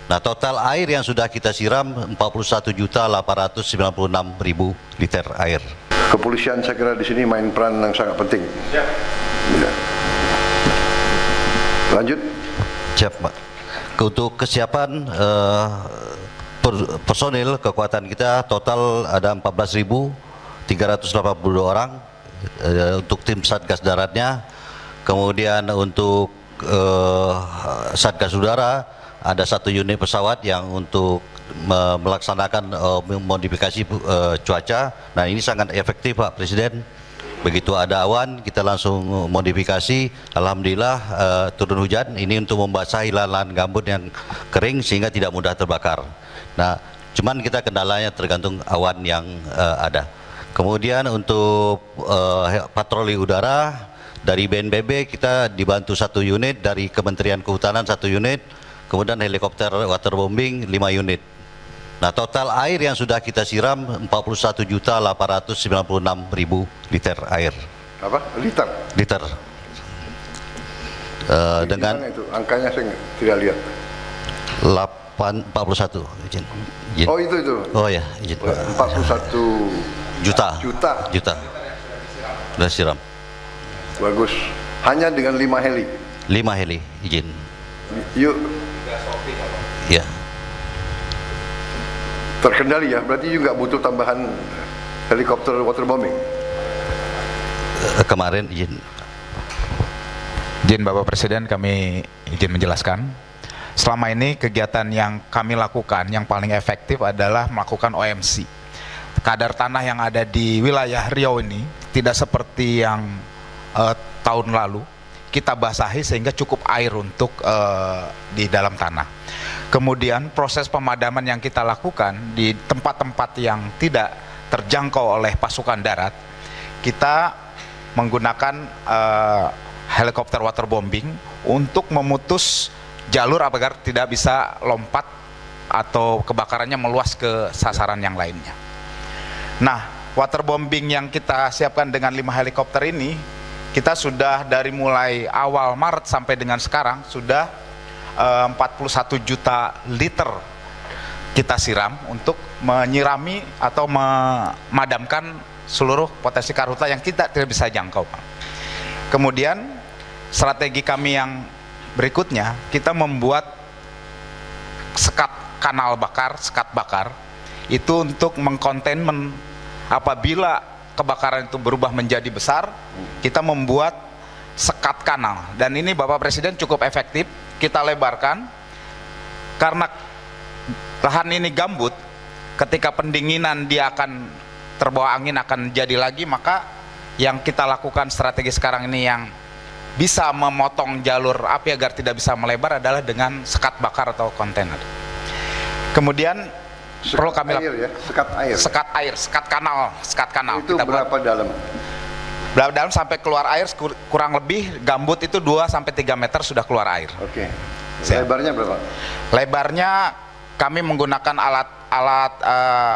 Nah, total air yang sudah kita siram 41.896.000 liter air. Kepolisian saya kira di sini main peran yang sangat penting. Ya. Lanjut. Siap, Pak. Untuk kesiapan personil kekuatan kita total ada 14.382 orang untuk tim Satgas Daratnya. Kemudian untuk Satgas Udara ada 1 unit pesawat yang untuk melaksanakan modifikasi cuaca. Nah, ini sangat efektif, Pak Presiden. Begitu ada awan, kita langsung modifikasi. Alhamdulillah turun hujan. Ini untuk membasahi lahan gambut yang kering sehingga tidak mudah terbakar. Nah, cuman kita kendalanya tergantung awan yang ada. Kemudian untuk patroli udara dari BNPB kita dibantu 1 unit, dari Kementerian Kehutanan 1 unit, kemudian helikopter waterbombing 5 unit. Nah, total air yang sudah kita siram 41.896.000 liter air. Apa? Liter? Liter. Dengan itu angkanya saya tidak lihat. 41 izin. Oh, itu. Oh ya, izin. 41 juta. Sudah siram. Bagus. Hanya dengan 5 heli. 5 heli, izin. Yuk. Ya. Terkendali ya, berarti juga butuh tambahan helikopter waterbombing. Kemarin izin Bapak Presiden, kami izin menjelaskan. Selama ini kegiatan yang kami lakukan yang paling efektif adalah melakukan OMC. Kadar tanah yang ada di wilayah Riau ini tidak seperti yang tahun lalu. Kita basahi sehingga cukup air untuk di dalam tanah. Kemudian proses pemadaman yang kita lakukan di tempat-tempat yang tidak terjangkau oleh pasukan darat, kita menggunakan helikopter waterbombing untuk memutus jalur agar tidak bisa lompat atau kebakarannya meluas ke sasaran yang lainnya. Nah, waterbombing yang kita siapkan dengan 5 helikopter ini, kita sudah dari mulai awal Maret sampai dengan sekarang sudah 41 juta liter kita siram untuk menyirami atau memadamkan seluruh potensi karhutla yang kita tidak bisa jangkau, Pak. Kemudian strategi kami yang berikutnya, kita membuat sekat kanal bakar, sekat bakar itu untuk mengkontainmen apabila kebakaran itu berubah menjadi besar, kita membuat sekat kanal. Dan ini Bapak Presiden cukup efektif. Kita lebarkan karena lahan ini gambut, ketika pendinginan dia akan terbawa angin akan jadi lagi, maka yang kita lakukan strategi sekarang ini yang bisa memotong jalur api agar tidak bisa melebar adalah dengan sekat bakar atau kontainer. Kemudian perlu kami ya? sekat kanal. Itu kita berapa dalam? Dalam sampai keluar air kurang lebih gambut itu 2-3 meter sudah keluar air. Oke. Lebarnya berapa? Lebarnya kami menggunakan alat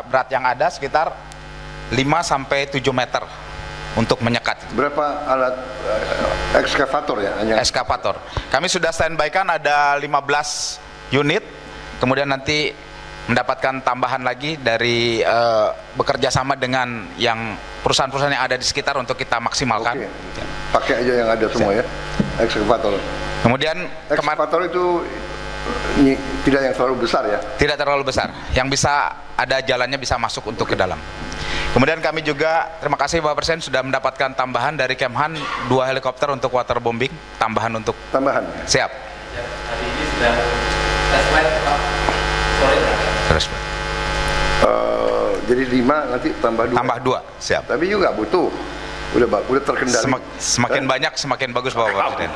berat yang ada sekitar 5-7 meter untuk menyekat. Berapa alat ekskavator ya? Ekskavator. Kami sudah standby-kan ada 15 unit. Kemudian nanti mendapatkan tambahan lagi dari bekerja sama dengan yang perusahaan-perusahaan yang ada di sekitar untuk kita maksimalkan. Oke. Pakai aja yang ada semua ya, ekskavator. Kemudian ekskavator itu tidak yang terlalu besar ya? Tidak terlalu besar, yang bisa ada jalannya bisa masuk untuk ke dalam. Kemudian kami juga terima kasih Bapak Presiden sudah mendapatkan tambahan dari Kemhan 2 helikopter untuk waterbombing, tambahan. Siap. Hari ini sudah tes flight Pak. Sore terus. Jadi 5 nanti tambah 2. Tambah 2, siap. Tapi juga butuh. Udah terkendali. Semakin banyak semakin bagus Bapak Presiden.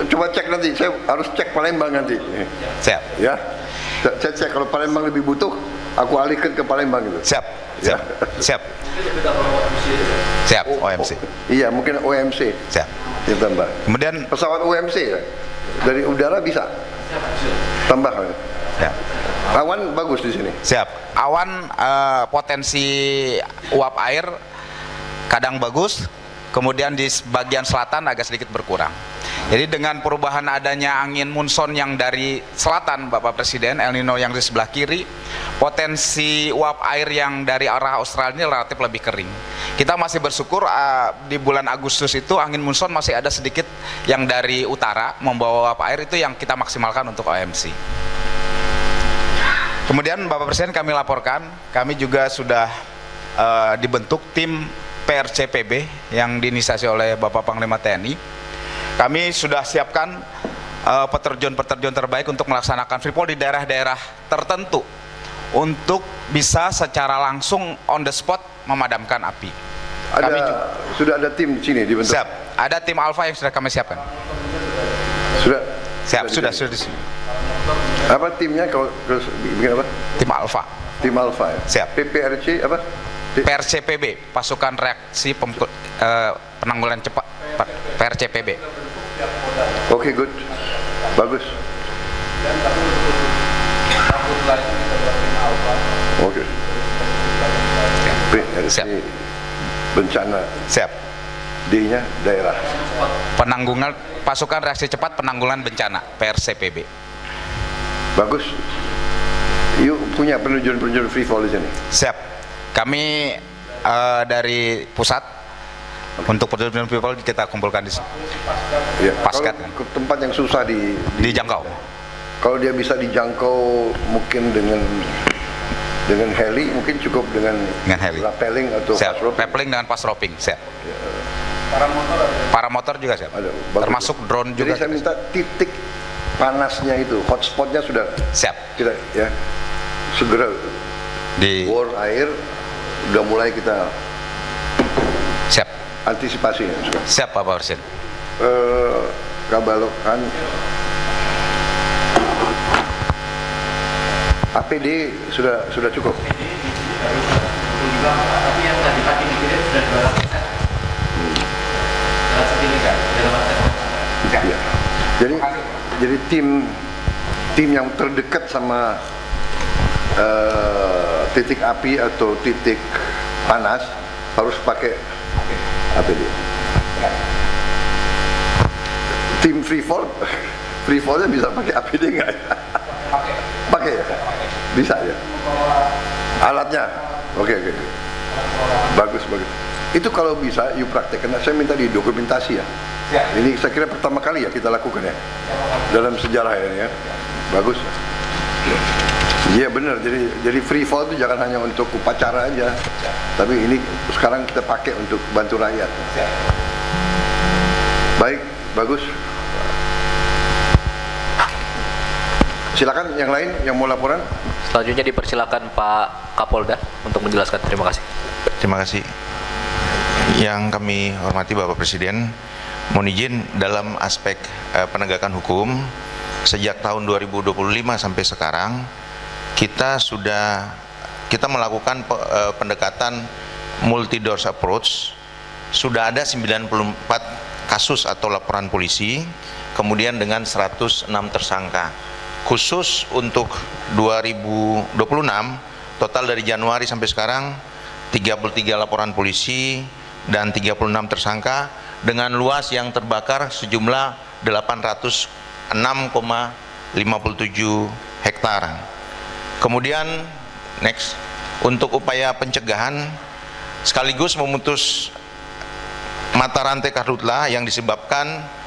Coba cek nanti. Saya harus cek Palembang nanti. Siap. Ya. Saya cek kalau Palembang lebih butuh, aku alihkan ke Palembang gitu. Siap. Siap, OMC. Iya, mungkin OMC. Siap. Ditambah. Kemudian pesawat OMC ya. Dari udara bisa. Tambah. Ya. Awan bagus di sini. Siap. Awan potensi uap air kadang bagus, kemudian di bagian selatan agak sedikit berkurang. Jadi dengan perubahan adanya angin monsun yang dari selatan, Bapak Presiden, El Nino yang di sebelah kiri, potensi uap air yang dari arah Australia ini relatif lebih kering. Kita masih bersyukur di bulan Agustus itu angin monsun masih ada sedikit yang dari utara membawa uap air, itu yang kita maksimalkan untuk OMC. Kemudian Bapak Presiden, kami laporkan, kami juga sudah dibentuk tim PRCPB yang diinisiasi oleh Bapak Panglima TNI. Kami sudah siapkan peterjun-peterjun terbaik untuk melaksanakan free fall di daerah-daerah tertentu untuk bisa secara langsung on the spot memadamkan api. Sudah ada tim di sini dibentuk. Siap. Ada tim Alpha yang sudah kami siapkan. Sudah. Siap, sudah. Apa timnya kalau bikin apa? Tim Alpha. Tim Alpha ya. Siap. PPRC apa? PRCPB, Pasukan Reaksi Penanggulangan Cepat. PRCPB. Oke, good. Bagus. Oke. PRC Siap. bencana. Siap. D-nya daerah. Penanggungan Pasukan Reaksi Cepat Penanggulangan Bencana, PRCPB. Bagus. Yuk punya penerjun free fall di sini. Siap. Kami dari pusat untuk penerjun free fall kita kumpulkan di sini. Ya, Paskat. kalau ke tempat yang susah Dijangkau. Kalau dia bisa dijangkau mungkin dengan heli, mungkin cukup dengan heli. rappelling atau Siap. fast rope. Rappelling dengan fast roping. Siap. Paramotor juga siap. Ada, bagus. Termasuk drone juga. Jadi saya minta titik panasnya itu, hotspotnya sudah Siap. tidak ya, segera Di bor air, udah mulai kita siap. antisipasinya sekarang. Siap Bapak Presiden. Kabalokan APD sudah cukup. Tapi yang tadi pagi dikirim sudah 200%. Sertifikat dalam arti. Ya. Jadi tim yang terdekat sama titik api atau titik panas harus pakai APD. Tim free fallnya bisa pakai APD nggak? Pakai ya? Bisa ya? Alatnya? Oke. Bagus. Itu kalau bisa, you praktekkan. Saya minta didokumentasi ya. Ini saya kira pertama kali ya kita lakukan ya dalam sejarah ini ya. Bagus. Iya benar. Jadi free fall itu jangan hanya untuk upacara aja, tapi ini sekarang kita pakai untuk bantu rakyat. Baik, bagus. Silakan yang lain yang mau laporan. Selanjutnya dipersilakan Pak Kapolda untuk menjelaskan. Terima kasih. Terima kasih. Yang kami hormati Bapak Presiden, mohon izin dalam aspek penegakan hukum sejak tahun 2025 sampai sekarang kita melakukan pendekatan multi doors approach. Sudah ada 94 kasus atau laporan polisi, kemudian dengan 106 tersangka. Khusus untuk 2026 total dari Januari sampai sekarang 33 laporan polisi dan 36 tersangka dengan luas yang terbakar sejumlah 806,57 hektar. Kemudian next, untuk upaya pencegahan sekaligus memutus mata rantai karhutlah yang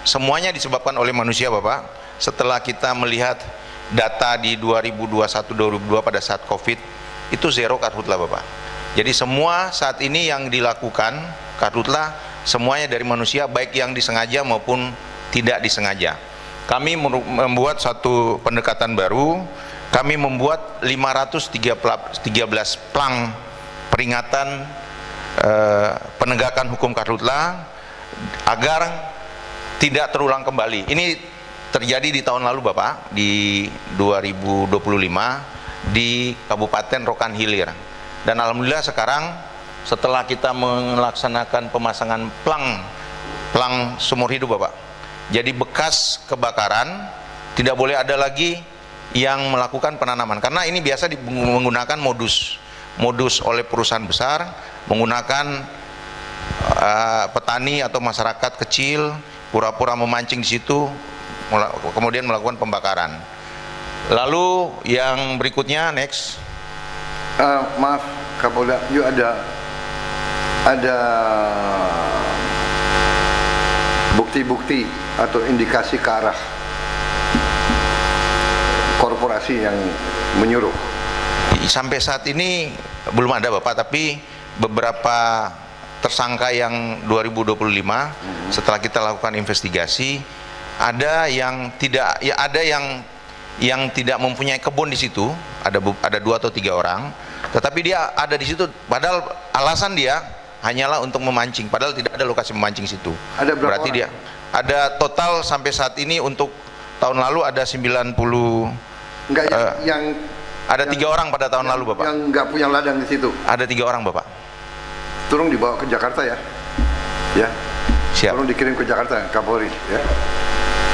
semuanya disebabkan oleh manusia Bapak. Setelah kita melihat data di 2021-2022 pada saat COVID itu zero karhutlah Bapak. Jadi semua saat ini yang dilakukan karhutlah semuanya dari manusia, baik yang disengaja maupun tidak disengaja. Kami membuat satu pendekatan baru. Kami membuat 513 plang peringatan penegakan hukum karhutlah agar tidak terulang kembali. Ini terjadi di tahun lalu Bapak, di 2025 di Kabupaten Rokan Hilir. Dan alhamdulillah sekarang setelah kita melaksanakan pemasangan plang seumur hidup Bapak, jadi bekas kebakaran tidak boleh ada lagi yang melakukan penanaman, karena ini biasa menggunakan modus oleh perusahaan besar menggunakan petani atau masyarakat kecil pura-pura memancing di situ, kemudian melakukan pembakaran. Lalu yang berikutnya, next. Maaf Kapolda, yuk ada bukti-bukti atau indikasi ke arah korporasi yang menyuruh? Sampai saat ini belum ada Bapak, tapi beberapa tersangka yang 2025 setelah kita lakukan investigasi, ada yang tidak, ya ada yang tidak mempunyai kebun di situ, ada 2 atau 3 orang, tetapi dia ada di situ padahal alasan dia hanyalah untuk memancing, padahal tidak ada lokasi memancing situ. Ada berapa Berarti orang? dia ada total sampai saat ini untuk tahun lalu ada 90. Enggak, yang Ada 3 orang pada tahun lalu Bapak. yang nggak punya ladang di situ, Ada 3 orang Bapak. tolong dibawa ke Jakarta ya. Ya. Siap. Tolong dikirim ke Jakarta, Kapolri ya.